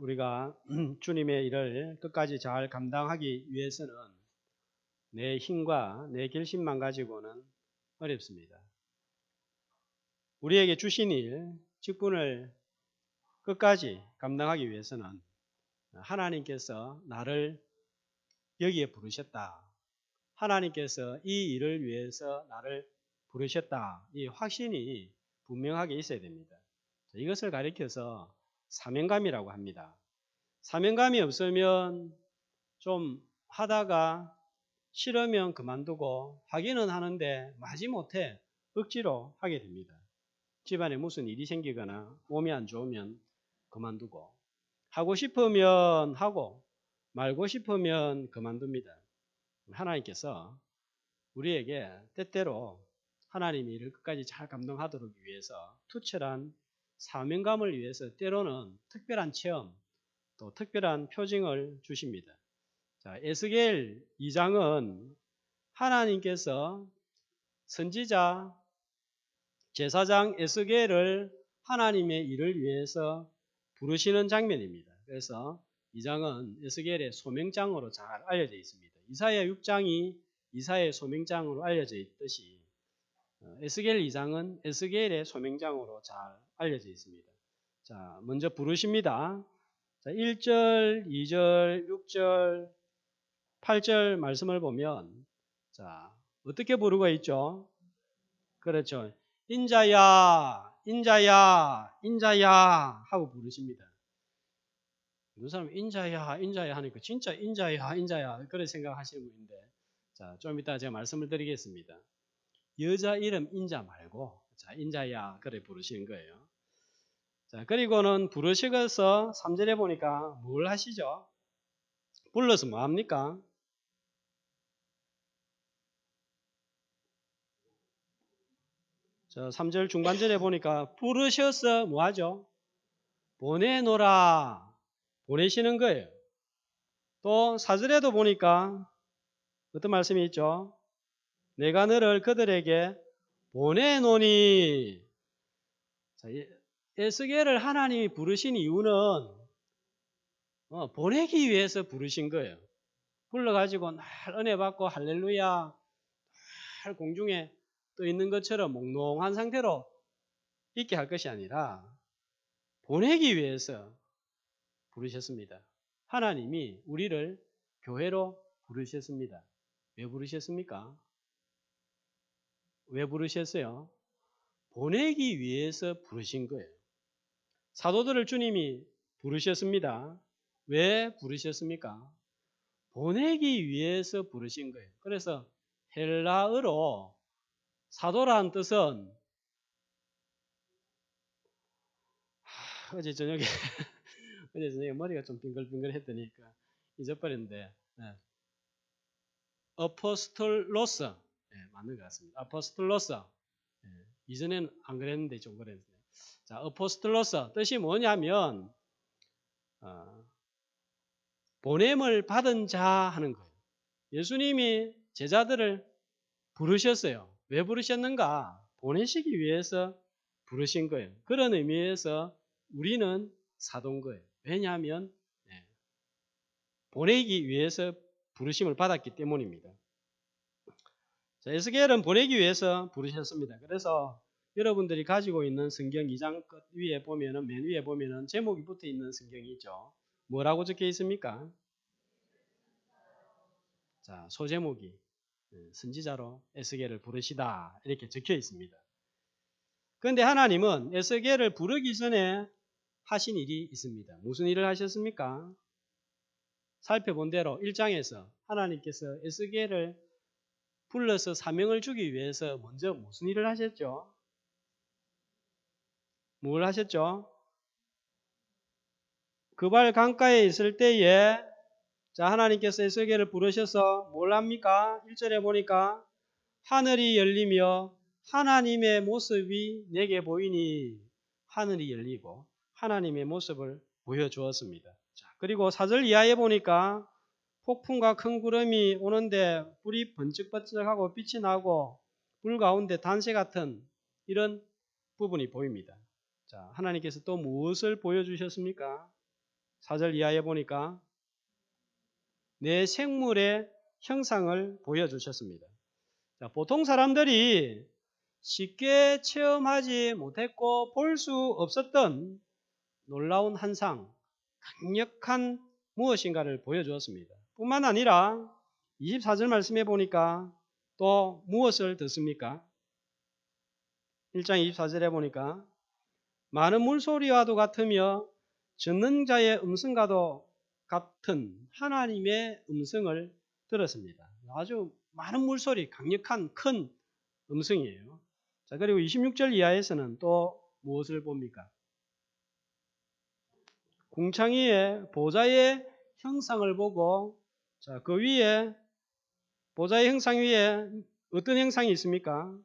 우리가 주님의 일을 끝까지 잘 감당하기 위해서는 내 힘과 내 결심만 가지고는 어렵습니다. 우리에게 주신 일, 직분을 끝까지 감당하기 위해서는 하나님께서 나를 여기에 부르셨다. 하나님께서 이 일을 위해서 나를 부르셨다. 이 확신이 분명하게 있어야 됩니다. 이것을 가리켜서 사명감이라고 합니다. 사명감이 없으면 좀 하다가 싫으면 그만두고 하기는 하는데 마지못해 억지로 하게 됩니다. 집안에 무슨 일이 생기거나 몸이 안 좋으면 그만두고 하고 싶으면 하고 말고 싶으면 그만둡니다. 하나님께서 우리에게 때때로 하나님의 일을 끝까지 잘 감당하도록 위해서 투철한 사명감을 위해서 때로는 특별한 체험 또 특별한 표징을 주십니다. 자, 에스겔 2장은 하나님께서 선지자 제사장 에스겔을 하나님의 일을 위해서 부르시는 장면입니다. 그래서 2장은 에스겔의 소명장으로 잘 알려져 있습니다. 이사야 6장이 이사야의 소명장으로 알려져 있듯이 에스겔 2장은 에스겔의 소명장으로 잘 알려져 있습니다. 자, 먼저 부르십니다. 자, 1절, 2절, 6절, 8절 말씀을 보면 자, 어떻게 부르고 있죠? 그렇죠. 인자야, 인자야, 인자야 하고 부르십니다. 어떤 사람은 인자야, 인자야 하니까 진짜 인자야, 인자야 그렇게 생각하시는 분인데 자, 좀 이따 제가 말씀을 드리겠습니다. 여자 이름 인자 말고 자, 인자야 그래 부르시는 거예요. 자, 그리고는 부르시고서 3절에 보니까 뭘 하시죠? 불러서 뭐 합니까? 자, 3절 중반절에 보니까 부르셔서 뭐 하죠? 보내노라. 보내시는 거예요. 또 4절에도 보니까 어떤 말씀이 있죠? 내가 너를 그들에게 보내노니. 자, 에스겔을 하나님이 부르신 이유는 보내기 위해서 부르신 거예요. 불러가지고 날 은혜 받고 할렐루야 날 공중에 떠 있는 것처럼 몽롱한 상태로 있게 할 것이 아니라 보내기 위해서 부르셨습니다. 하나님이 우리를 교회로 부르셨습니다. 왜 부르셨습니까? 왜 부르셨어요? 보내기 위해서 부르신 거예요. 사도들을 주님이 부르셨습니다. 왜 부르셨습니까? 보내기 위해서 부르신 거예요. 그래서 헬라어로 사도라는 뜻은 어제 저녁에 머리가 좀 빙글빙글했더니까 잊어버렸는데 아포스톨로스 맞는 것 같습니다. 아포스톨로스 이전에는 안 그랬는데 좀 그랬는데 자 아포스톨로스 뜻이 뭐냐면 보냄을 받은 자 하는 거예요. 예수님이 제자들을 부르셨어요. 왜 부르셨는가? 보내시기 위해서 부르신 거예요. 그런 의미에서 우리는 사도인 거예요. 왜냐하면 보내기 위해서 부르심을 받았기 때문입니다. 자, 에스겔은 보내기 위해서 부르셨습니다. 그래서 여러분들이 가지고 있는 성경 2장 끝 위에 보면은 맨 위에 보면은 제목이 붙어 있는 성경이 있죠. 뭐라고 적혀 있습니까? 자, 소제목이 선지자로 에스겔을 부르시다 이렇게 적혀 있습니다. 그런데 하나님은 에스겔을 부르기 전에 하신 일이 있습니다. 무슨 일을 하셨습니까? 살펴본 대로 1장에서 하나님께서 에스겔을 불러서 사명을 주기 위해서 먼저 무슨 일을 하셨죠? 뭘 하셨죠? 그발 강가에 있을 때에 자 하나님께서 에스겔을 부르셔서 뭘 합니까? 1절에 보니까 하늘이 열리며 하나님의 모습이 내게 보이니 하늘이 열리고 하나님의 모습을 보여주었습니다. 자, 그리고 4절 이하에 보니까 폭풍과 큰 구름이 오는데 불이 번쩍번쩍하고 빛이 나고 불 가운데 단새 같은 이런 부분이 보입니다. 자, 하나님께서 또 무엇을 보여주셨습니까? 4절 이하에 보니까 내 생물의 형상을 보여주셨습니다. 자, 보통 사람들이 쉽게 체험하지 못했고 볼 수 없었던 놀라운 한상, 강력한 무엇인가를 보여주었습니다. 뿐만 아니라 24절 말씀해 보니까 또 무엇을 듣습니까? 1장 24절에 보니까 많은 물소리와도 같으며 전능자의 음성과도 같은 하나님의 음성을 들었습니다. 아주 많은 물소리, 강력한 큰 음성이에요. 자, 그리고 26절 이하에서는 또 무엇을 봅니까? 궁창위에 보좌의 형상을 보고, 자, 그 위에 보좌의 형상 위에 어떤 형상이 있습니까?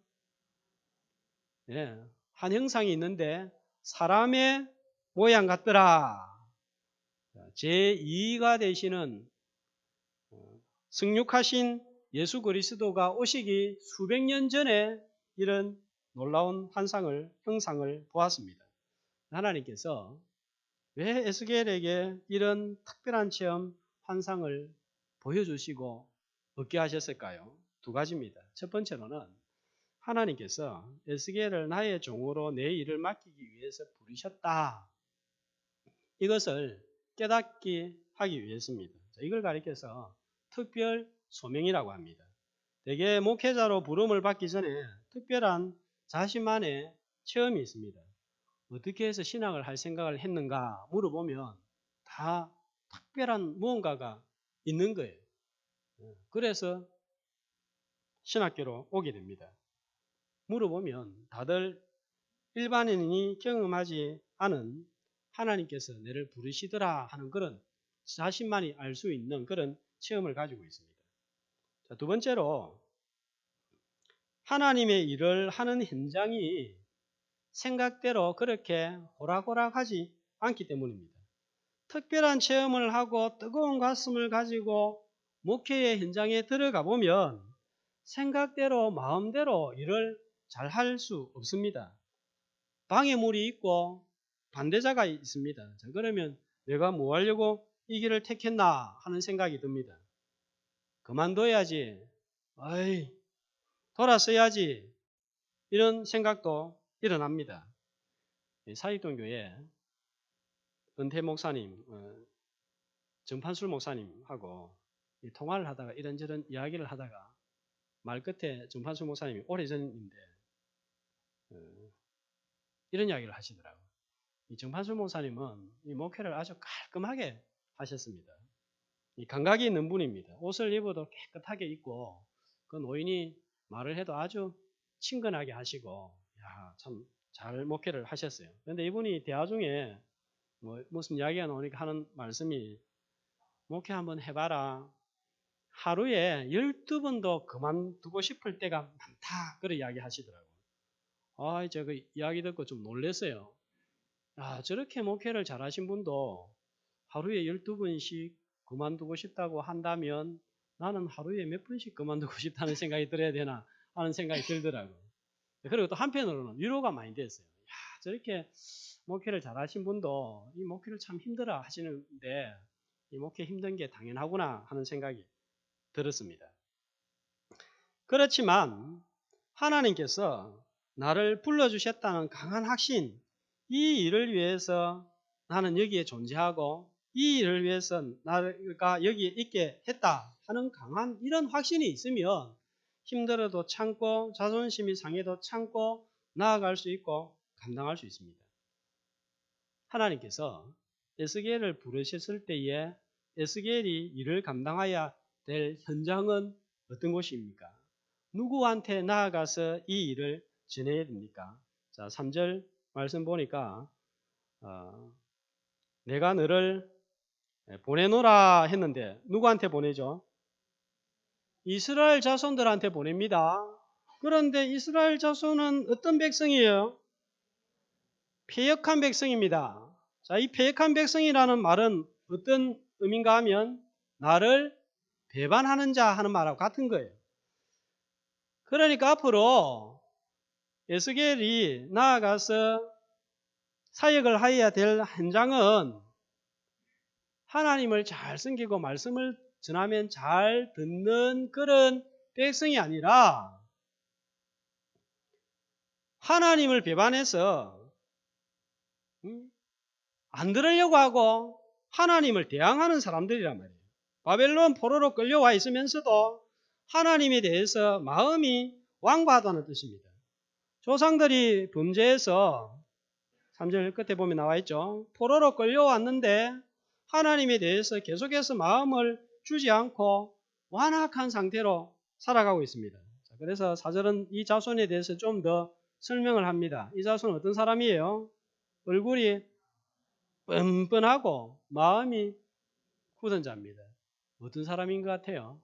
예, 한 형상이 있는데 사람의 모양 같더라. 제2가 되시는 승육하신 예수 그리스도가 오시기 수백 년 전에 이런 놀라운 환상을, 형상을 보았습니다. 하나님께서 왜 에스겔에게 이런 특별한 체험, 환상을 보여주시고 얻게 하셨을까요? 두 가지입니다. 첫 번째로는 하나님께서 에스겔을 나의 종으로 내 일을 맡기기 위해서 부르셨다. 이것을 깨닫게 하기 위해서입니다. 이걸 가리켜서 특별 소명이라고 합니다. 대개 목회자로 부름을 받기 전에 특별한 자신만의 체험이 있습니다. 어떻게 해서 신학을 할 생각을 했는가 물어보면 다 특별한 무언가가 있는 거예요. 그래서 신학교로 오게 됩니다. 물어보면 다들 일반인이 경험하지 않은 하나님께서 내를 부르시더라 하는 그런 자신만이 알 수 있는 그런 체험을 가지고 있습니다. 자, 두 번째로 하나님의 일을 하는 현장이 생각대로 그렇게 호락호락하지 않기 때문입니다. 특별한 체험을 하고 뜨거운 가슴을 가지고 목회의 현장에 들어가 보면 생각대로 마음대로 일을 잘 할 수 없습니다. 방해물이 있고 반대자가 있습니다. 자, 그러면 내가 뭐 하려고 이 길을 택했나 하는 생각이 듭니다. 그만둬야지. 아이, 돌아서야지. 이런 생각도 일어납니다. 사익동교회 은퇴 목사님, 정판술 목사님하고 통화를 하다가 이런저런 이야기를 하다가 말 끝에 정판술 목사님이 오래전인데 이런 이야기를 하시더라고요. 이 정판술 목사님은 이 목회를 아주 깔끔하게 하셨습니다. 이 감각이 있는 분입니다. 옷을 입어도 깨끗하게 입고 그 노인이 말을 해도 아주 친근하게 하시고 참 잘 목회를 하셨어요. 그런데 이분이 대화 중에 무슨 이야기가 나오니까 하는 말씀이 목회 한번 해봐라. 하루에 12번도 그만두고 싶을 때가 많다. 그런 이야기 하시더라고요. 제가 그 이야기 듣고 좀 놀랐어요. 저렇게 목회를 잘하신 분도 하루에 12번씩 그만두고 싶다고 한다면 나는 하루에 몇 번씩 그만두고 싶다는 생각이 들어야 되나 하는 생각이 들더라고요. 그리고 또 한편으로는 위로가 많이 됐어요. 저렇게 목회를 잘하신 분도 이 목회를 참 힘들어 하시는데 이 목회 힘든 게 당연하구나 하는 생각이 들었습니다. 그렇지만 하나님께서 나를 불러주셨다는 강한 확신, 이 일을 위해서 나는 여기에 존재하고 이 일을 위해서 나가 여기에 있게 했다 하는 강한 이런 확신이 있으면 힘들어도 참고 자존심이 상해도 참고 나아갈 수 있고 감당할 수 있습니다. 하나님께서 에스겔을 부르셨을 때에 에스겔이 일을 감당해야 될 현장은 어떤 곳입니까? 누구한테 나아가서 이 일을 전해야 됩니까? 자, 3절 말씀 보니까 내가 너를 보내노라 했는데 누구한테 보내죠? 이스라엘 자손들한테 보냅니다. 그런데 이스라엘 자손은 어떤 백성이에요? 패역한 백성입니다. 자, 이 패역한 백성이라는 말은 어떤 의미인가 하면 나를 배반하는 자 하는 말하고 같은 거예요. 그러니까 앞으로 에스겔이 나아가서 사역을 해야 될 현장은 하나님을 잘 섬기고 말씀을 전하면 잘 듣는 그런 백성이 아니라 하나님을 배반해서 안 들으려고 하고 하나님을 대항하는 사람들이란 말이에요. 바벨론 포로로 끌려와 있으면서도 하나님에 대해서 마음이 완고하다는 뜻입니다. 조상들이 범죄해서 3절 끝에 보면 나와 있죠. 포로로 끌려왔는데 하나님에 대해서 계속해서 마음을 주지 않고 완악한 상태로 살아가고 있습니다. 그래서 4절은 이 자손에 대해서 좀 더 설명을 합니다. 이 자손은 어떤 사람이에요? 얼굴이 뻔뻔하고 마음이 굳은 자입니다. 어떤 사람인 것 같아요?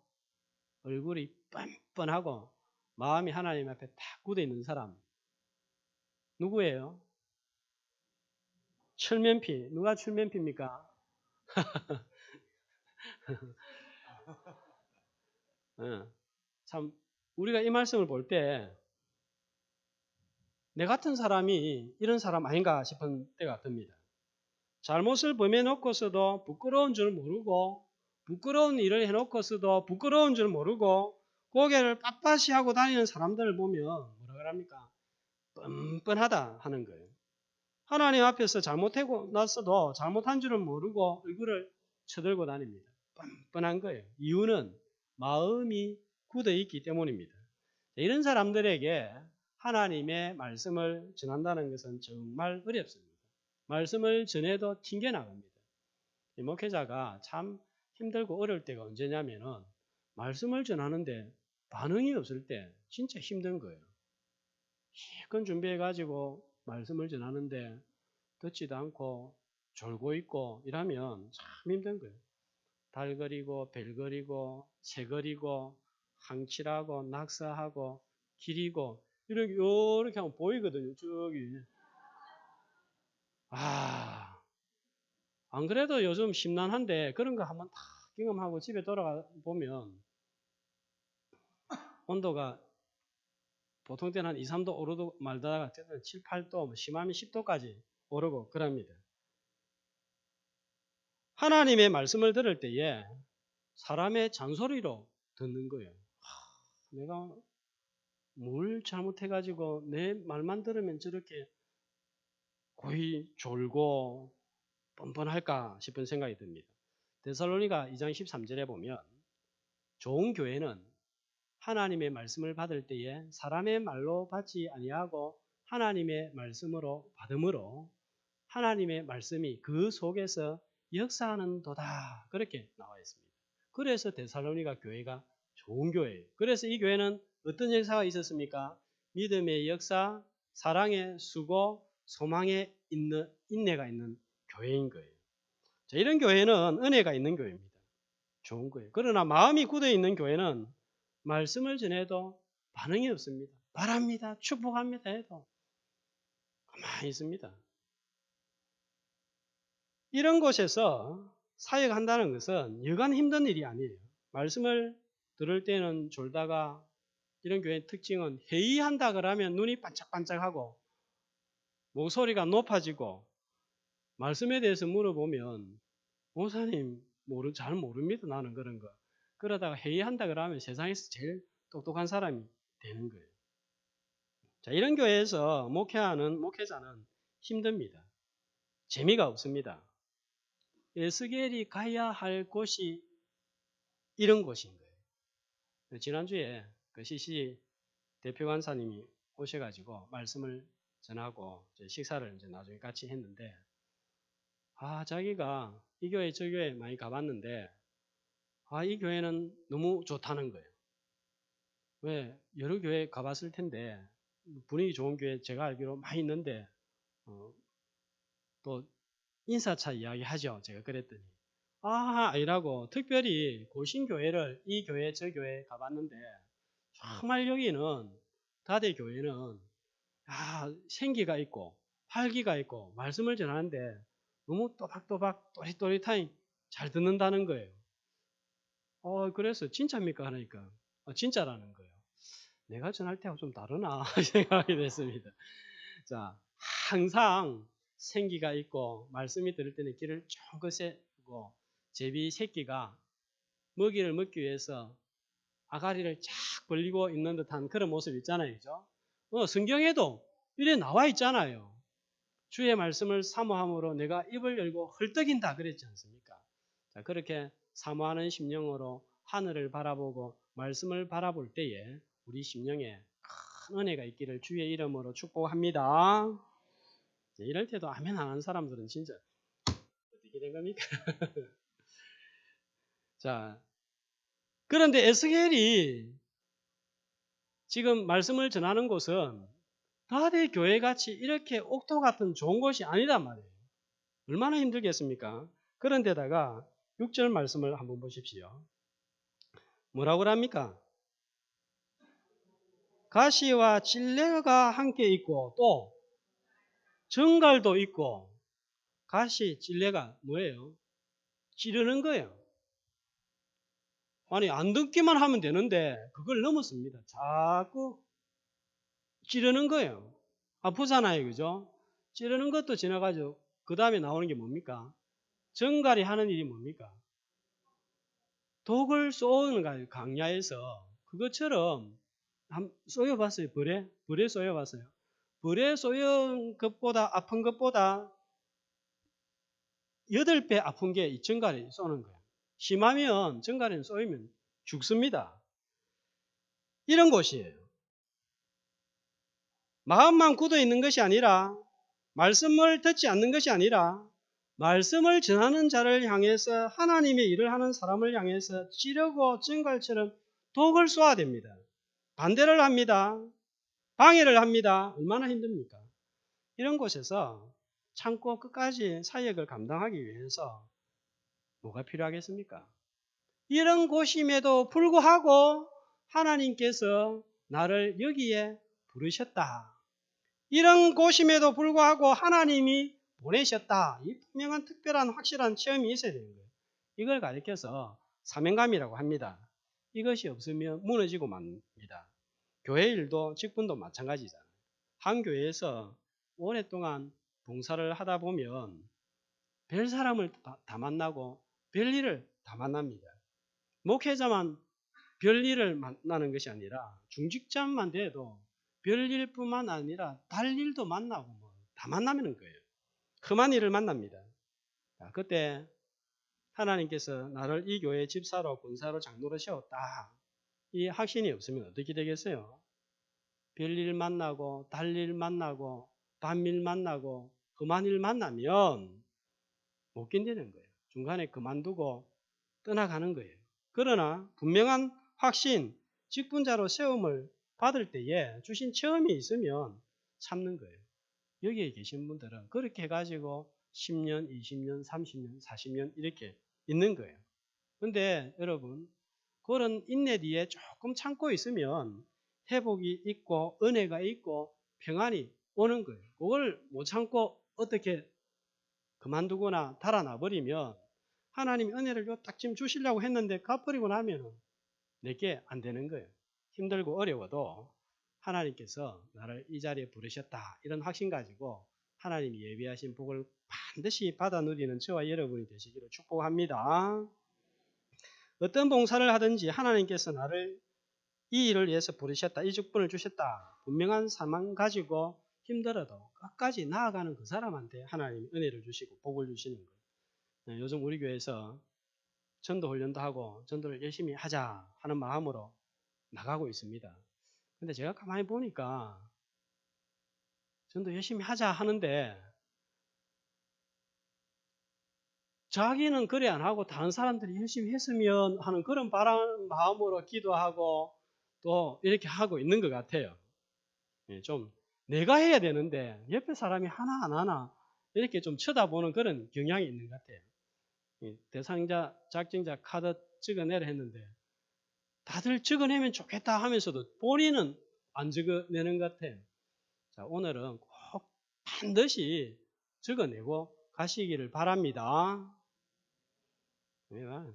얼굴이 뻔뻔하고 마음이 하나님 앞에 딱 굳어 있는 사람. 누구예요? 철면피. 누가 철면피입니까? 참 우리가 이 말씀을 볼 때 내 같은 사람이 이런 사람 아닌가 싶은 때가 듭니다. 잘못을 범해놓고서도 부끄러운 줄 모르고 부끄러운 일을 해놓고서도 부끄러운 줄 모르고 고개를 빳빳이 하고 다니는 사람들을 보면 뭐라 그럽니까? 뻔뻔하다 하는 거예요. 하나님 앞에서 잘못하고 났어도 잘못한 줄을 모르고 얼굴을 쳐들고 다닙니다. 뻔뻔한 거예요. 이유는 마음이 굳어 있기 때문입니다. 이런 사람들에게 하나님의 말씀을 전한다는 것은 정말 어렵습니다. 말씀을 전해도 튕겨나갑니다. 목회자가 참 힘들고 어려울 때가 언제냐면은 말씀을 전하는데 반응이 없을 때 진짜 힘든 거예요. 실컷 준비해가지고 말씀을 전하는데 듣지도 않고 졸고 있고 이러면 참 힘든 거예요. 달거리고 벨거리고 새거리고 항칠하고 낙서하고 기리고 이렇게 하면 보이거든요. 저기. 안 그래도 요즘 심란한데 그런 거 한번 다 경험하고 집에 돌아가 보면 온도가 보통 때는 한 2, 3도 오르고 말다가 7, 8도, 뭐 심하면 10도까지 오르고 그럽니다. 하나님의 말씀을 들을 때에 사람의 잔소리로 듣는 거예요. 내가 뭘 잘못해가지고 내 말만 들으면 저렇게 고이 졸고 뻔뻔할까 싶은 생각이 듭니다. 데살로니가 2장 13절에 보면 좋은 교회는 하나님의 말씀을 받을 때에 사람의 말로 받지 아니하고 하나님의 말씀으로 받음으로 하나님의 말씀이 그 속에서 역사하는 도다. 그렇게 나와 있습니다. 그래서 데살로니가 교회가 좋은 교회예요. 그래서 이 교회는 어떤 역사가 있었습니까? 믿음의 역사, 사랑의 수고, 소망의 인내가 있는 교회인 거예요. 자, 이런 교회는 은혜가 있는 교회입니다. 좋은 거예요. 그러나 마음이 굳어 있는 교회는 말씀을 전해도 반응이 없습니다. 바랍니다. 축복합니다 해도 가만히 있습니다. 이런 곳에서 사역한다는 것은 여간 힘든 일이 아니에요. 말씀을 들을 때는 졸다가 이런 교회의 특징은 회의한다 그러면 눈이 반짝반짝하고 목소리가 높아지고 말씀에 대해서 물어보면 목사님 잘 모릅니다. 나는 그런 거. 그러다가 회의한다 그러면 세상에서 제일 똑똑한 사람이 되는 거예요. 자, 이런 교회에서 목회하는 목회자는 힘듭니다. 재미가 없습니다. 에스겔이 가야 할 곳이 이런 곳인 거예요. 지난주에 그 CC 대표 간사님이 오셔가지고 말씀을 전하고 식사를 이제 나중에 같이 했는데, 자기가 이 교회 저 교회 많이 가봤는데, 이 교회는 너무 좋다는 거예요. 왜? 여러 교회 가봤을 텐데, 분위기 좋은 교회 제가 알기로 많이 있는데, 또 인사차 이야기 하죠. 제가 그랬더니. 아니라고 특별히 고신교회를 이 교회 저 교회 가봤는데 정말 여기는 다대 교회는 생기가 있고 활기가 있고 말씀을 전하는데 너무 또박또박 또릿또릿하니 잘 듣는다는 거예요. 그래서 진짜입니까? 하니까 진짜라는 거예요. 내가 전할 때하고 좀 다르나 생각이 됐습니다. 자, 항상 생기가 있고 말씀이 들을 때는 귀를 쫑긋 세고 제비 새끼가 먹이를 먹기 위해서 아가리를 쫙 벌리고 있는 듯한 그런 모습 있잖아요. 그죠? 성경에도 이래 나와 있잖아요. 주의 말씀을 사모함으로 내가 입을 열고 헐떡인다 그랬지 않습니까? 자, 그렇게 사모하는 심령으로 하늘을 바라보고 말씀을 바라볼 때에 우리 심령에 큰 은혜가 있기를 주의 이름으로 축복합니다. 이럴 때도 아멘 안 하는 사람들은 진짜 어떻게 된 겁니까? 자, 그런데 에스겔이 지금 말씀을 전하는 곳은 다들 교회같이 이렇게 옥토 같은 좋은 곳이 아니란 말이에요. 얼마나 힘들겠습니까? 그런데다가 6절 말씀을 한번 보십시오. 뭐라고 합니까? 가시와 찔레가 함께 있고 또 정갈도 있고 가시, 찔레가 뭐예요? 찌르는 거예요. 아니 안 듣기만 하면 되는데 그걸 넘었습니다. 자꾸 찌르는 거예요. 아프잖아요. 그죠? 찌르는 것도 지나가죠. 그 다음에 나오는 게 뭡니까? 정갈이 하는 일이 뭡니까? 독을 쏘는 거예요. 강야에서. 그것처럼 쏘여봤어요. 벌에 쏘여봤어요. 벌에 쏘인 것보다 아픈 것보다 8배 아픈 게 이 정갈이 쏘는 거예요. 심하면 정갈에는 쏘이면 죽습니다. 이런 곳이에요. 마음만 굳어 있는 것이 아니라 말씀을 듣지 않는 것이 아니라 말씀을 전하는 자를 향해서 하나님의 일을 하는 사람을 향해서 찌르고 정갈처럼 독을 쏘아야 됩니다. 반대를 합니다. 방해를 합니다. 얼마나 힘듭니까? 이런 곳에서 참고 끝까지 사역을 감당하기 위해서 뭐가 필요하겠습니까? 이런 곳임에도 불구하고 하나님께서 나를 여기에 부르셨다. 이런 곳임에도 불구하고 하나님이 보내셨다. 이 분명한 특별한 확실한 체험이 있어야 되는 거예요. 이걸 가리켜서 사명감이라고 합니다. 이것이 없으면 무너지고 맙니다. 교회 일도 직분도 마찬가지잖아요. 한 교회에서 오랫동안 봉사를 하다 보면 별 사람을 다 만나고 별 일을 다 만납니다. 목회자만 별 일을 만나는 것이 아니라 중직자만 돼도 별 일뿐만 아니라 달 일도 만나고 다 만나는 거예요. 험한 일을 만납니다. 그때 하나님께서 나를 이 교회 집사로 권사로 장로로 세웠다. 이 확신이 없으면 어떻게 되겠어요? 별일 만나고 달일 만나고 밤일 만나고 험한 일 만나면 못 견디는 거예요. 중간에 그만두고 떠나가는 거예요. 그러나 분명한 확신, 직분자로 세움을 받을 때에 주신 체험이 있으면 참는 거예요. 여기에 계신 분들은 그렇게 해가지고 10년, 20년, 30년, 40년 이렇게 있는 거예요. 근데 여러분 그런 인내 뒤에 조금 참고 있으면 회복이 있고 은혜가 있고 평안이 오는 거예요. 그걸 못 참고 어떻게 그만두거나 달아나 버리면 하나님이 은혜를 딱 지금 주시려고 했는데 갚아버리고 나면 내게 안 되는 거예요. 힘들고 어려워도 하나님께서 나를 이 자리에 부르셨다. 이런 확신 가지고 하나님이 예비하신 복을 반드시 받아 누리는 저와 여러분이 되시기를 축복합니다. 어떤 봉사를 하든지 하나님께서 나를 이 일을 위해서 부르셨다. 이 직분을 주셨다. 분명한 사망 가지고 힘들어도 끝까지 나아가는 그 사람한테 하나님이 은혜를 주시고 복을 주시는 거예요. 요즘 우리 교회에서 전도 훈련도 하고 전도를 열심히 하자 하는 마음으로 나가고 있습니다. 근데 제가 가만히 보니까 전도 열심히 하자 하는데 자기는 그래 안 하고 다른 사람들이 열심히 했으면 하는 그런 마음으로 기도하고 또 이렇게 하고 있는 것 같아요. 좀 내가 해야 되는데 옆에 사람이 하나 안 하나 이렇게 좀 쳐다보는 그런 경향이 있는 것 같아요. 대상자, 작정자 카드 찍어내라 했는데 다들 적어내면 좋겠다 하면서도 본인은 안 적어내는 것 같아요. 자, 오늘은 꼭 반드시 적어내고 가시기를 바랍니다.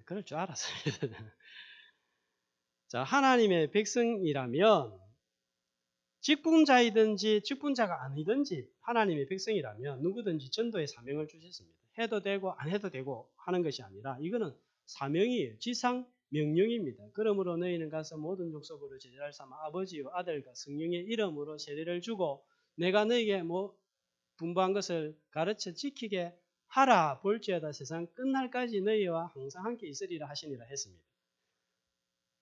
그럴 줄 알았어요. 자, 하나님의 백성이라면 직분자이든지 직분자가 아니든지 하나님의 백성이라면 누구든지 전도의 사명을 주셨습니다. 해도 되고 안 해도 되고 하는 것이 아니라 이거는 사명이에요. 지상 명령입니다. 그러므로 너희는 가서 모든 족속으로 제자를 삼아 아버지와 아들과 성령의 이름으로 세례를 주고 내가 너희에게 분부한 것을 가르쳐 지키게 하라. 볼지어다 세상 끝날까지 너희와 항상 함께 있으리라 하시니라 했습니다.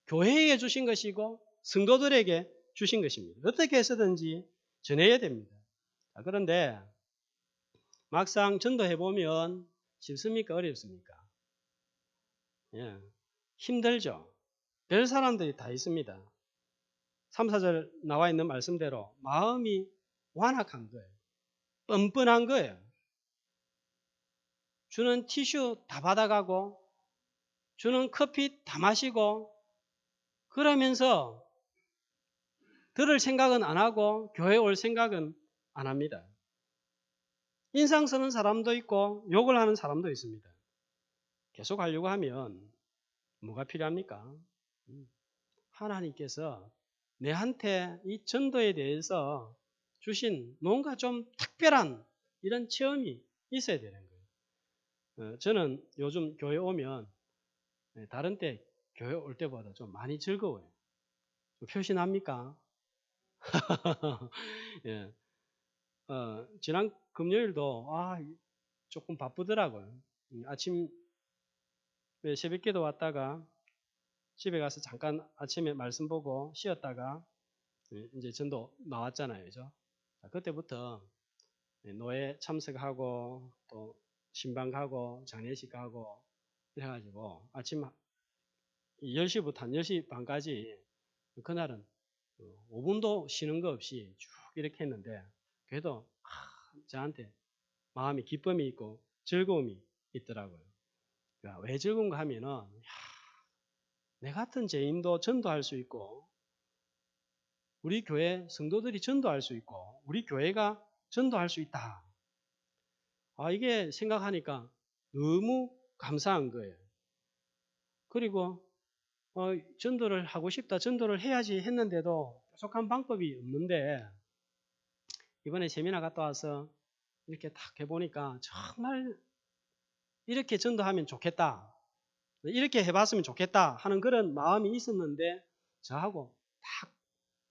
교회에게 주신 것이고 성도들에게 주신 것입니다. 어떻게 해서든지 전해야 됩니다. 그런데 막상 전도해보면 쉽습니까? 어렵습니까? 예, 힘들죠. 별 사람들이 다 있습니다. 3, 4절 나와 있는 말씀대로 마음이 완악한 거예요. 뻔뻔한 거예요. 주는 티슈 다 받아가고 주는 커피 다 마시고 그러면서 들을 생각은 안 하고 교회 올 생각은 안 합니다. 인상 쓰는 사람도 있고 욕을 하는 사람도 있습니다. 계속 하려고 하면 뭐가 필요합니까? 하나님께서 내한테 이 전도에 대해서 주신 뭔가 좀 특별한 이런 체험이 있어야 되는 거예요. 저는 요즘 교회 오면 다른 때 교회 올 때보다 좀 많이 즐거워요. 표시납니까? 예. 지난 금요일도 조금 바쁘더라고요. 아침 새벽기도 왔다가 집에 가서 잠깐 아침에 말씀 보고 쉬었다가 이제 전도 나왔잖아요. 그죠? 그때부터 노예 참석하고 또 신방 가고 장례식 가고 이래가지고 아침 10시부터 한 10시 반까지 그날은 5분도 쉬는 거 없이 쭉 이렇게 했는데 그래도 저한테 마음이 기쁨이 있고 즐거움이 있더라고요. 왜 즐거운가 하면은 내 같은 죄인도 전도할 수 있고 우리 교회 성도들이 전도할 수 있고 우리 교회가 전도할 수 있다. 이게 생각하니까 너무 감사한 거예요. 그리고 전도를 하고 싶다, 전도를 해야지 했는데도 부족한 방법이 없는데 이번에 세미나 갔다 와서 이렇게 딱 해보니까 정말 이렇게 전도하면 좋겠다. 이렇게 해봤으면 좋겠다 하는 그런 마음이 있었는데 저하고 딱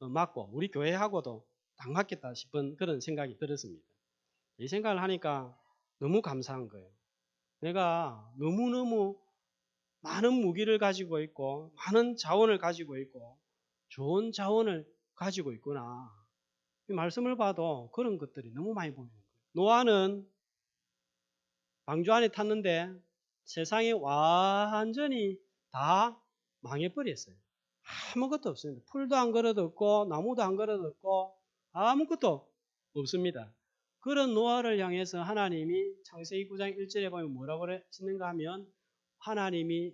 맞고 우리 교회하고도 딱 맞겠다 싶은 그런 생각이 들었습니다. 이 생각을 하니까 너무 감사한 거예요. 내가 너무너무 많은 무기를 가지고 있고 많은 자원을 가지고 있고 좋은 자원을 가지고 있구나. 이 말씀을 봐도 그런 것들이 너무 많이 보이는 거예요. 노아는 방주 안에 탔는데 세상이 완전히 다 망해버렸어요. 아무것도 없습니다. 풀도 안 걸어뒀고 나무도 안 걸어뒀고 아무것도 없습니다. 그런 노아를 향해서 하나님이 창세기 9장 1절에 보면 뭐라고 했는가 하면 하나님이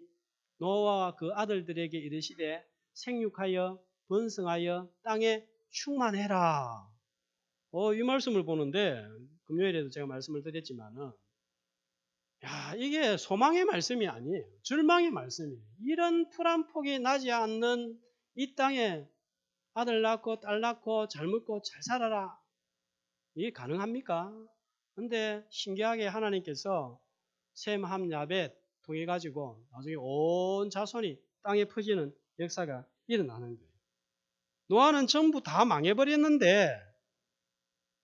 노아와 그 아들들에게 이르시되 생육하여 번성하여 땅에 충만해라. 이 말씀을 보는데 금요일에도 제가 말씀을 드렸지만은 이게 소망의 말씀이 아니에요. 절망의 말씀이에요. 이런 풀 한 폭이 나지 않는 이 땅에 아들 낳고 딸 낳고 잘 먹고 잘 살아라. 이게 가능합니까? 근데 신기하게 하나님께서 셈, 함, 야벳 통해 가지고 나중에 온 자손이 땅에 퍼지는 역사가 일어나는 거예요. 노아는 전부 다 망해버렸는데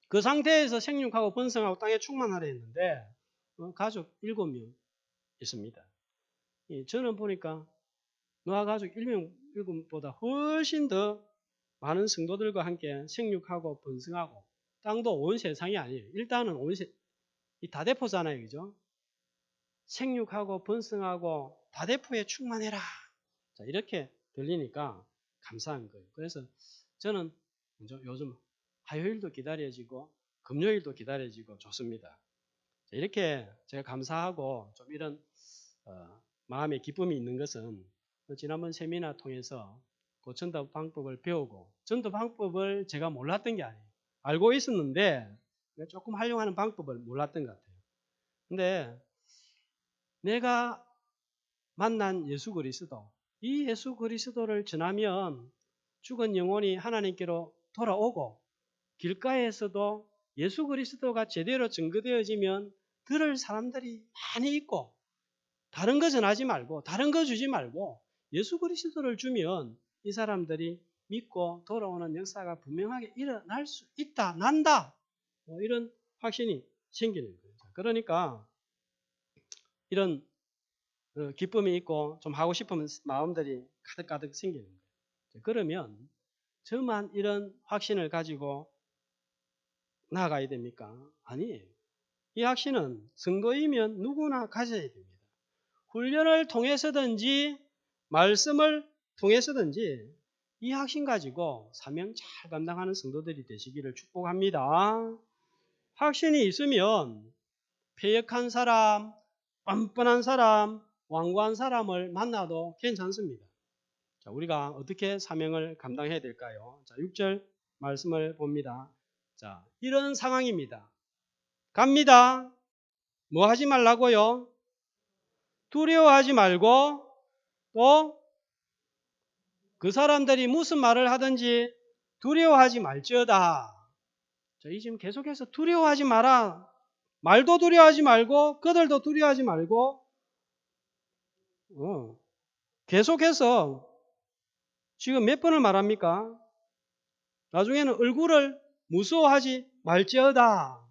그 상태에서 생육하고 번성하고 땅에 충만하려 했는데 가족 7명 있습니다. 저는 보니까 노아 가족 7명보다 훨씬 더 많은 성도들과 함께 생육하고 번성하고 땅도 온 세상이 아니에요. 일단은 이 다대포잖아요. 그죠? 생육하고 번성하고 다대포에 충만해라. 자, 이렇게 들리니까 감사한 거예요. 그래서 저는 요즘 화요일도 기다려지고 금요일도 기다려지고 좋습니다. 자, 이렇게 제가 감사하고 좀 이런 마음의 기쁨이 있는 것은 지난번 세미나 통해서 그 전도 방법을 배우고 전도 방법을 제가 몰랐던 게 아니에요. 알고 있었는데 조금 활용하는 방법을 몰랐던 것 같아요. 근데 내가 만난 예수 그리스도, 이 예수 그리스도를 전하면 죽은 영혼이 하나님께로 돌아오고 길가에서도 예수 그리스도가 제대로 증거되어지면 들을 사람들이 많이 있고 다른 거 전하지 말고 다른 거 주지 말고 예수 그리스도를 주면 이 사람들이 믿고 돌아오는 역사가 분명하게 일어날 수 있다, 난다. 뭐 이런 확신이 생기는 거예요. 그러니까 이런 기쁨이 있고 좀 하고 싶은 마음들이 가득가득 생기는 거예요. 그러면 저만 이런 확신을 가지고 나아가야 됩니까? 아니에요. 이 확신은 선거이면 누구나 가져야 됩니다. 훈련을 통해서든지 말씀을 통해서든지 이 확신 가지고 사명 잘 감당하는 성도들이 되시기를 축복합니다. 확신이 있으면 패역한 사람, 뻔뻔한 사람, 완고한 사람을 만나도 괜찮습니다. 자, 우리가 어떻게 사명을 감당해야 될까요? 자, 6절 말씀을 봅니다. 자, 이런 상황입니다. 갑니다. 뭐 하지 말라고요? 두려워하지 말고 또 그 사람들이 무슨 말을 하든지 두려워하지 말지어다. 자, 이 지금 계속해서 두려워하지 마라. 말도 두려워하지 말고 그들도 두려워하지 말고 계속해서 지금 몇 번을 말합니까? 나중에는 얼굴을 무서워하지 말지어다.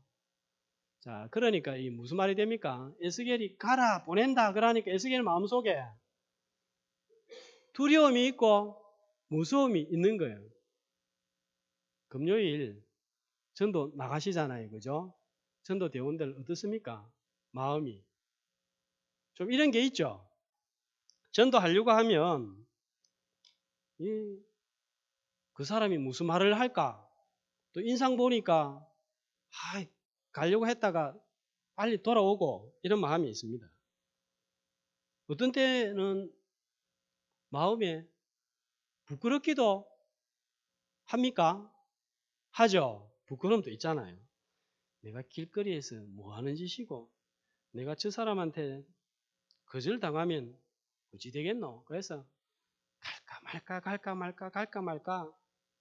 자, 그러니까 이 무슨 말이 됩니까? 에스겔이 가라 보낸다 그러니까 에스겔 마음속에 두려움이 있고 무서움이 있는 거예요. 금요일 전도 나가시잖아요. 그죠? 전도 대원들 어떻습니까? 마음이. 좀 이런 게 있죠. 전도하려고 하면 그 사람이 무슨 말을 할까? 또 인상 보니까 가려고 했다가 빨리 돌아오고 이런 마음이 있습니다. 어떤 때는 마음에 부끄럽기도 합니까? 하죠. 부끄러움도 있잖아요. 내가 길거리에서 뭐 하는 짓이고 내가 저 사람한테 거절당하면 어찌 되겠노? 그래서 갈까 말까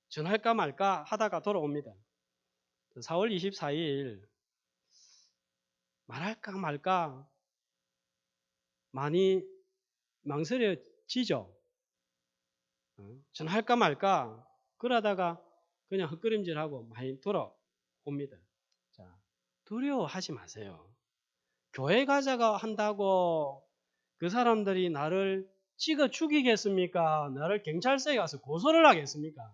전할까 말까 하다가 돌아옵니다. 4월 24일 말할까 말까 많이 망설여지죠. 전할까 말까 그러다가 그냥 헛걸음질하고 많이 돌아옵니다. 자, 두려워하지 마세요. 교회 가자가 한다고 그 사람들이 나를 찍어 죽이겠습니까? 나를 경찰서에 가서 고소를 하겠습니까?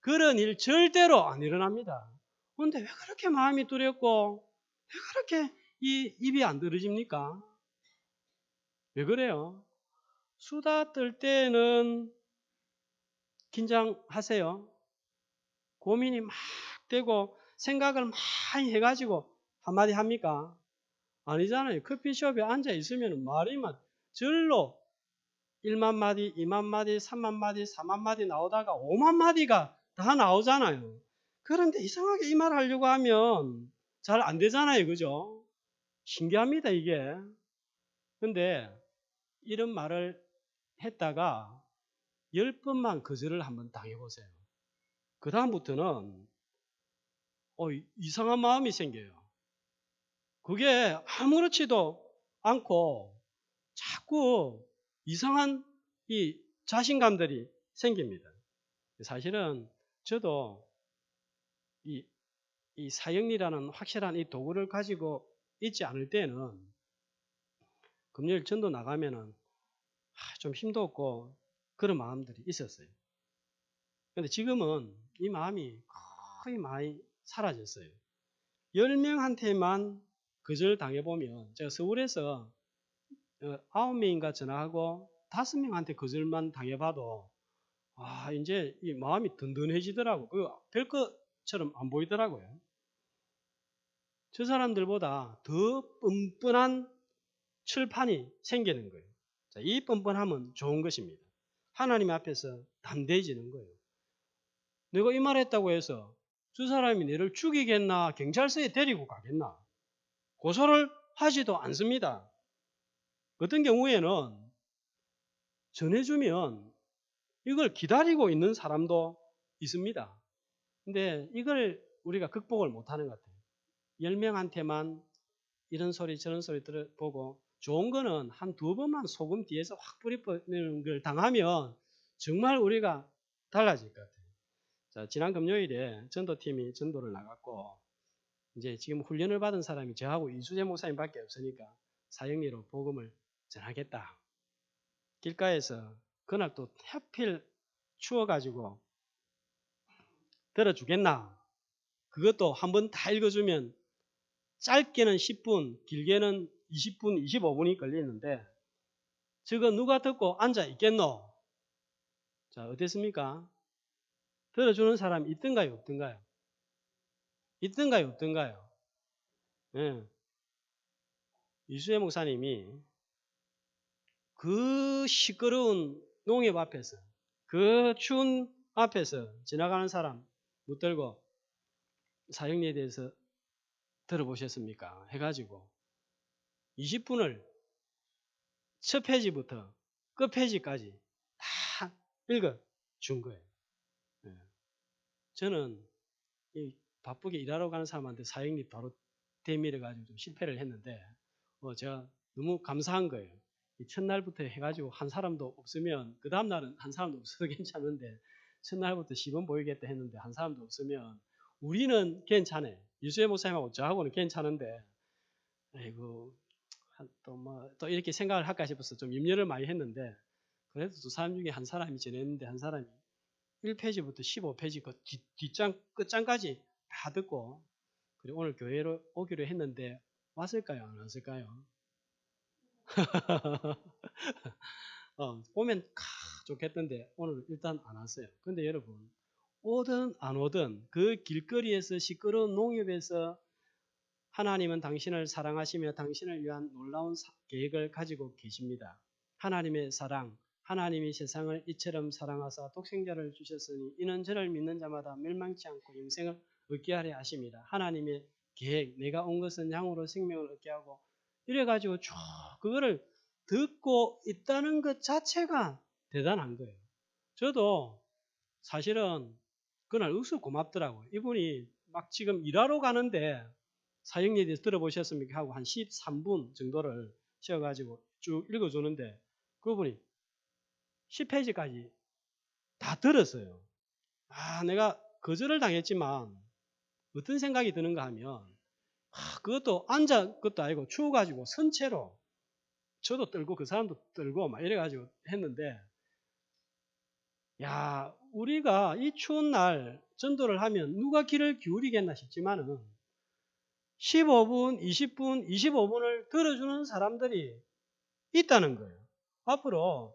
그런 일 절대로 안 일어납니다. 그런데 왜 그렇게 마음이 두렵고 왜 그렇게 이 입이 안 들어집니까? 왜 그래요? 수다 떨 때는 긴장하세요. 고민이 막 되고 생각을 많이 해가지고 한마디 합니까? 아니잖아요. 커피숍에 앉아 있으면 말이 막 절로 1만 마디, 2만 마디, 3만 마디, 4만 마디 나오다가 5만 마디가 다 나오잖아요. 그런데 이상하게 이 말 하려고 하면 잘 안 되잖아요. 그죠? 신기합니다, 이게. 근데 이런 말을 했다가 10번만 거절을 한번 당해보세요. 그 다음부터는 이상한 마음이 생겨요. 그게 아무렇지도 않고 자꾸 이상한 이 자신감들이 생깁니다. 사실은 저도 이 사형리라는 확실한 이 도구를 가지고 있지 않을 때는 금요일 전도 나가면은 좀 힘도 없고 그런 마음들이 있었어요. 근데 지금은 이 마음이 거의 많이 사라졌어요. 10명한테만 거절당해보면 제가 서울에서 9명인가 전화하고 5명한테 거절만 당해봐도 이제 이 마음이 든든해지더라고. 별 것처럼 안 보이더라고요. 저 사람들보다 더 뻔뻔한 철판이 생기는 거예요. 자, 이 뻔뻔함은 좋은 것입니다. 하나님 앞에서 담대해지는 거예요. 내가 이 말 했다고 해서 저 사람이 너를 죽이겠나 경찰서에 데리고 가겠나 고소를 하지도 않습니다. 어떤 경우에는 전해주면 이걸 기다리고 있는 사람도 있습니다. 근데 이걸 우리가 극복을 못하는 것 같아요. 10명한테만 이런 소리 저런 소리 들어보고 좋은 거는 한 두 번만 소금 뒤에서 확 뿌리는 걸 당하면 정말 우리가 달라질 것 같아요. 자, 지난 금요일에 전도팀이 전도를 나갔고 이제 지금 훈련을 받은 사람이 저하고 이수재 목사님밖에 없으니까 사형리로 복음을 전하겠다. 길가에서 그날 또 하필 추워가지고 들어주겠나? 그것도 한번 다 읽어주면 짧게는 10분, 길게는 20분, 25분이 걸리는데 저거 누가 듣고 앉아 있겠노? 자, 어땠습니까? 들어주는 사람이 있던가요, 없던가요? 있던가요, 없던가요? 예. 이수혜 목사님이 그 시끄러운 농협 앞에서, 그 추운 앞에서 지나가는 사람 붙들고 사형리에 대해서 들어보셨습니까? 해가지고 20분을 첫 페이지부터 끝 페이지까지 다 읽어준 거예요. 예. 저는 이 바쁘게 일하러 가는 사람한테 사형리 바로 대밀어가지고 좀 실패를 했는데 제가 너무 감사한 거예요. 이 첫날부터 해가지고 한 사람도 없으면 그 다음날은 한 사람도 없어도 괜찮은데 첫날부터 시범 보이겠다 했는데 한 사람도 없으면 우리는 괜찮아요. 유수혜 목사님하고 저하고는 괜찮은데 아이고 또 이렇게 생각을 할까 싶어서 좀 염려를 많이 했는데 그래도 두 사람 중에 한 사람이 전했는데 한 사람이 1페이지부터 15페이지 그 뒷장 끝장까지 다 듣고 그리고 오늘 교회로 오기로 했는데 왔을까요? 안 왔을까요? 오면 좋겠던데 오늘 일단 안 왔어요. 근데 여러분 오든 안 오든 그 길거리에서 시끄러운 농협에서 하나님은 당신을 사랑하시며 당신을 위한 놀라운 계획을 가지고 계십니다. 하나님의 사랑, 하나님이 세상을 이처럼 사랑하사 독생자를 주셨으니 이는 저를 믿는 자마다 멸망치 않고 영생을 얻게 하려 하십니다. 하나님의 계획, 내가 온 것은 양으로 생명을 얻게 하고 이래가지고 쭉 그거를 듣고 있다는 것 자체가 대단한 거예요. 저도 사실은 그날 억수 고맙더라고요. 이분이 막 지금 일하러 가는데 사형리에 대해서 들어보셨습니까? 하고 한 13분 정도를 쉬어가지고 쭉 읽어주는데 그분이 10페이지까지 다 들었어요. 내가 거절을 당했지만 어떤 생각이 드는가 하면 그것도 앉아 것도 아니고 추워가지고 선체로 저도 떨고 그 사람도 떨고 막 이래가지고 했는데 우리가 이 추운 날 전도를 하면 누가 귀를 기울이겠나 싶지만은 15분, 20분, 25분을 들어주는 사람들이 있다는 거예요. 앞으로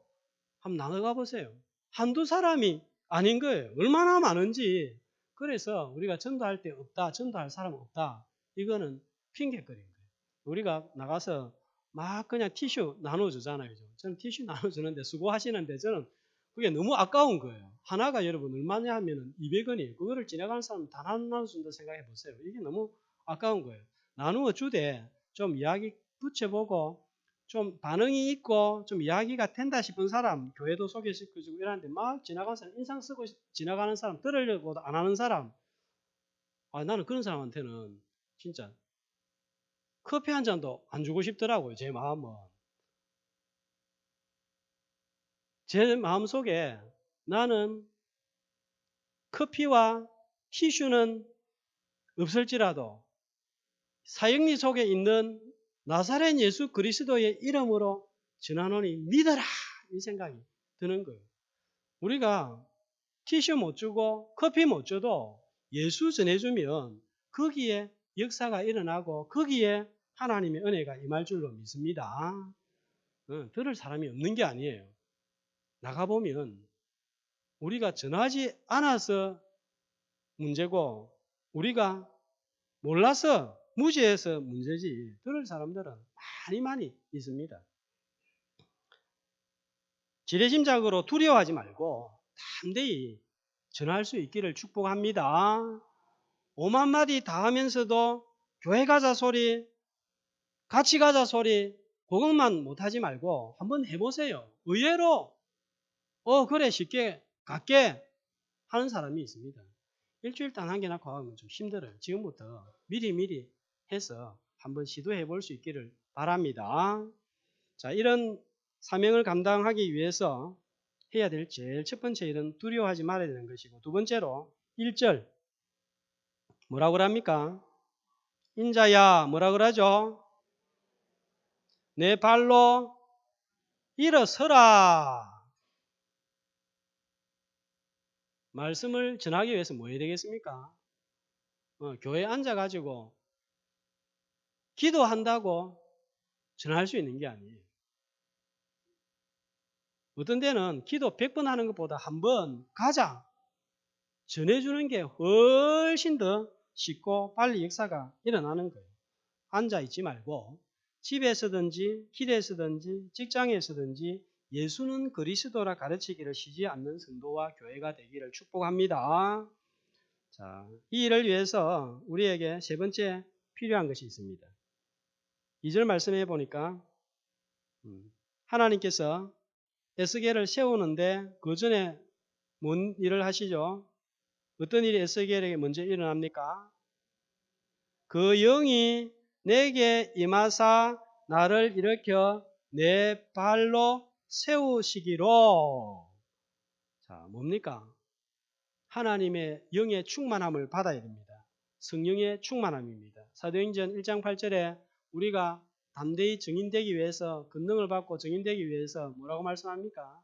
한번 나눠가 보세요. 한두 사람이 아닌 거예요. 얼마나 많은지. 그래서 우리가 전도할 때 없다, 전도할 사람 없다. 이거는 핑계거리는 거예요. 우리가 나가서 막 그냥 티슈 나눠주잖아요. 저는 티슈 나눠주는데 수고하시는데 저는 그게 너무 아까운 거예요. 하나가 여러분 얼마냐 하면 200원이에요. 그거를 지나가는 사람 단 하나 나눠준다 생각해 보세요. 이게 너무 아까운 거예요. 나누어 주되 좀 이야기 붙여보고 좀 반응이 있고 좀 이야기가 된다 싶은 사람 교회도 소개시켜주고 이러는데 막 지나가는 사람 인상 쓰고 지나가는 사람 들으려고도 안 하는 사람 나는 그런 사람한테는 진짜 커피 한 잔도 안 주고 싶더라고요. 제 마음은. 제 마음속에 나는 커피와 티슈는 없을지라도 사형리 속에 있는 나사렛 예수 그리스도의 이름으로 전하노니 믿어라 이 생각이 드는 거예요. 우리가 티슈 못 주고 커피 못 줘도 예수 전해주면 거기에 역사가 일어나고 거기에 하나님의 은혜가 임할 줄로 믿습니다. 들을 사람이 없는 게 아니에요. 나가보면 우리가 전하지 않아서 문제고 우리가 몰라서 무지해서 문제지 들을 사람들은 많이 있습니다. 지레짐작으로 두려워하지 말고 담대히 전할 수 있기를 축복합니다. 5만 마디 다 하면서도 교회 가자 소리, 같이 가자 소리 그것만 못하지 말고 한번 해보세요. 의외로 그래 쉽게 갈게 하는 사람이 있습니다. 일주일 동안 한 개나 가면 좀 힘들어요. 지금부터 미리 해서 한번 시도해 볼 수 있기를 바랍니다. 자, 이런 사명을 감당하기 위해서 해야 될 제일 첫 번째 일은 두려워하지 말아야 되는 것이고, 두 번째로 1절 뭐라고 합니까? 인자야 뭐라 그러죠? 내 발로 일어서라. 말씀을 전하기 위해서 뭐 해야 되겠습니까? 교회에 앉아가지고 기도한다고 전할 수 있는 게 아니에요. 어떤 데는 기도 100번 하는 것보다 한 번 가자 전해주는 게 훨씬 더 쉽고 빨리 역사가 일어나는 거예요. 앉아있지 말고 집에서든지 길에서든지 직장에서든지 예수는 그리스도라 가르치기를 쉬지 않는 성도와 교회가 되기를 축복합니다. 자, 이 일을 위해서 우리에게 세 번째 필요한 것이 있습니다. 2절 말씀해 보니까 하나님께서 에스겔을 세우는데 그 전에 뭔 일을 하시죠? 어떤 일이 에스겔에게 먼저 일어납니까? 그 영이 내게 임하사 나를 일으켜 내 발로 세우시기로. 자, 뭡니까? 하나님의 영의 충만함을 받아야 됩니다. 성령의 충만함입니다. 사도행전 1장 8절에 우리가 담대히 증인되기 위해서, 권능을 받고 증인되기 위해서 뭐라고 말씀합니까?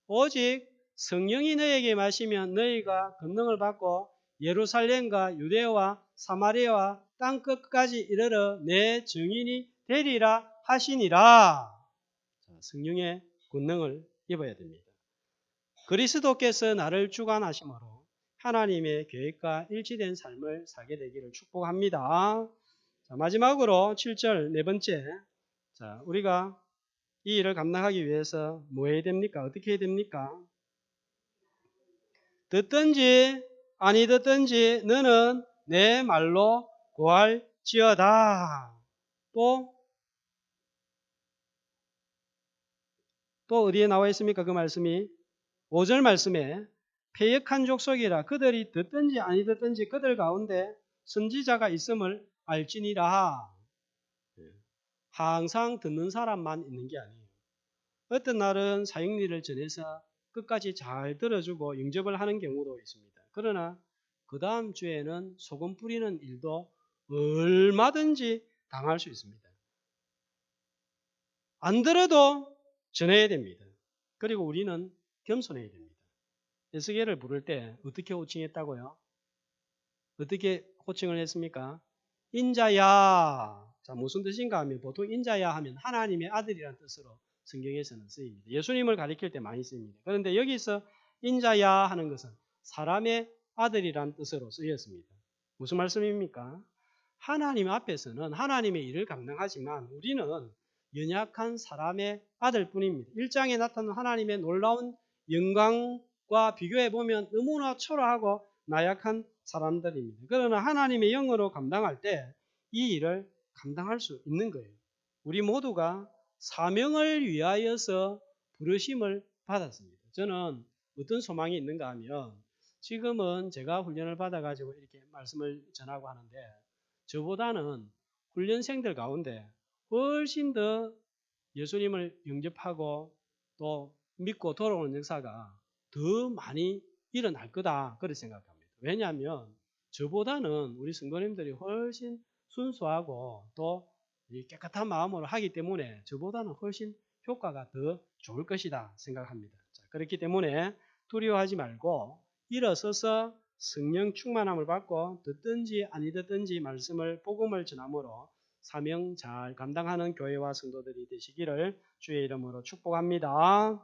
오직 성령이 너에게 마시면 너희가 권능을 받고 예루살렘과 유대와 사마리아와 땅끝까지 이르러 내 증인이 되리라 하시니라. 성령의 권능을 입어야 됩니다. 그리스도께서 나를 주관하심으로 하나님의 계획과 일치된 삶을 살게 되기를 축복합니다. 자, 마지막으로 7절 네 번째. 자, 우리가 이 일을 감당하기 위해서 뭐 해야 됩니까? 어떻게 해야 됩니까? 듣든지 아니 듣든지 너는 내 말로 고할지어다. 또 어디에 나와 있습니까? 그 말씀이 5절 말씀에 패역한 족속이라 그들이 듣든지 아니 듣든지 그들 가운데 선지자가 있음을 알지니라. 항상 듣는 사람만 있는 게 아니에요. 어떤 날은 사역리를 전해서 끝까지 잘 들어주고 영접을 하는 경우도 있습니다. 그러나 그 다음 주에는 소금 뿌리는 일도 얼마든지 당할 수 있습니다. 안 들어도 전해야 됩니다. 그리고 우리는 겸손해야 됩니다. 에스겔을 부를 때 어떻게 호칭했다고요? 어떻게 호칭을 했습니까? 인자야. 자, 무슨 뜻인가 하면 보통 인자야 하면 하나님의 아들이라는 뜻으로 성경에서는 쓰입니다. 예수님을 가리킬 때 많이 쓰입니다. 그런데 여기서 인자야 하는 것은 사람의 아들이라는 뜻으로 쓰였습니다. 무슨 말씀입니까? 하나님 앞에서는 하나님의 일을 감당하지만 우리는 연약한 사람의 아들뿐입니다. 1장에 나타난 하나님의 놀라운 영광과 비교해 보면 너무나 초라하고 나약한 사람들입니다. 그러나 하나님의 영으로 감당할 때 이 일을 감당할 수 있는 거예요. 우리 모두가 사명을 위하여서 부르심을 받았습니다. 저는 어떤 소망이 있는가 하면 지금은 제가 훈련을 받아가지고 이렇게 말씀을 전하고 하는데 저보다는 훈련생들 가운데 훨씬 더 예수님을 영접하고 또 믿고 돌아오는 역사가 더 많이 일어날 거다 그렇게 생각합니다. 왜냐하면 저보다는 우리 성도님들이 훨씬 순수하고 또 깨끗한 마음으로 하기 때문에 저보다는 훨씬 효과가 더 좋을 것이다 생각합니다. 자, 그렇기 때문에 두려워하지 말고 일어서서 성령 충만함을 받고 듣든지 아니 듣든지 말씀을 복음을 전함으로 사명 잘 감당하는 교회와 성도들이 되시기를 주의 이름으로 축복합니다.